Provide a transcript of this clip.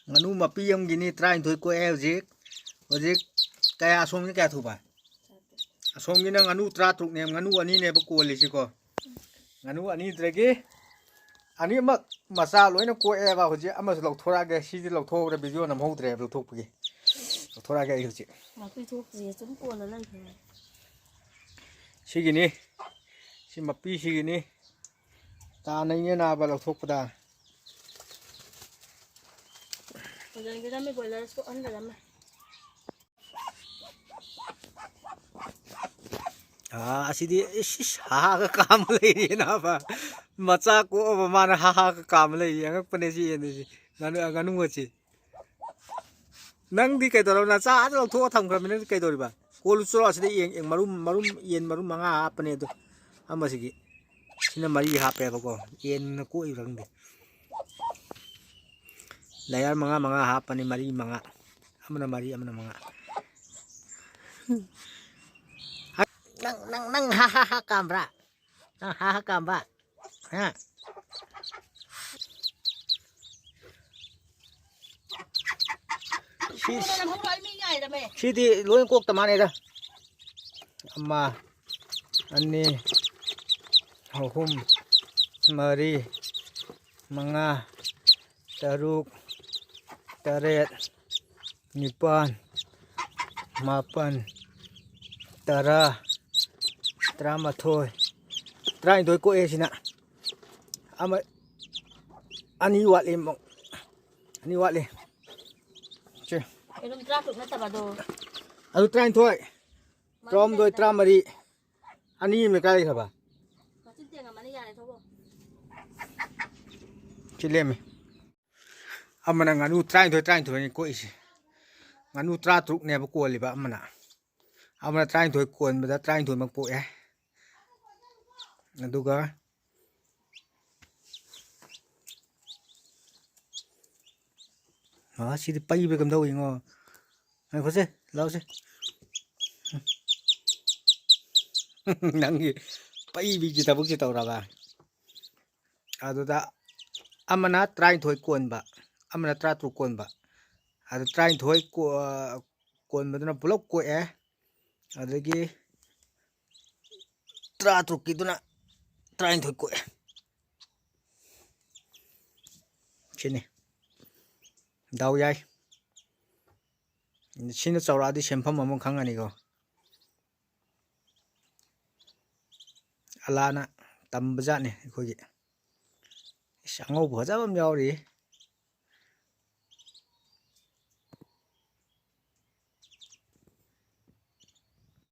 nganu mapi amgini try thoi ko hojik hojik kaya asomni kaya thuba asomgi na nganu tra truk ne nganu ani ne ba koli siko nganu ani dragi ani mak masa loina ko e ba hojik ama lok thora ge si lok thora video nam hodre lok thok pagi lok thora ge hojik mapi thok je chum ko la lai the sigini si mapi sigini ta nai ne na ba lok thok pada Jangan kita ambil bola so on dalam. asidi ha ka kam lai na ba macha ko ba mana ha ka kam lai yang pane si ni nganu nganu ngochi nang di kai doro na cha lo tho tham kra min kai dori ba kol chura asidi eng marum yen marum manga apane do ama sigi sina mari ha pe ba ko yen ko i rang de layar manga ha pani mari manga amana mari amana manga nang ha kamera nang ha kamera ha si di loin kok tamane da amma ani ahum mari manga taruk taret nipan mapan tara tramathoi trai doi ko e sina ama ani watli mong ani watli che Elum trap tu kata bado. adu trai thoi trom doi tramari ani me kai khaba Macam tiang mana ya ni thobo. chileme amana nganu trai thoi ko isi nganu tra truk ne ba ko liba amana trai thoi kon ba trai thoi mak po e aduga si pai be kam dau ingo ai ko se lau se nangi pai bi ki tabuk si tawra ba aduda amana trai thoi kon ba amana tra truk kon ba adu trai thoi ko kon ba na bulok ko e adagi tra truk ki duna trai thoi ko e chini dau yai sina chawra di sempham among khangani go alana tambajane khogi sangau bhajabam yauri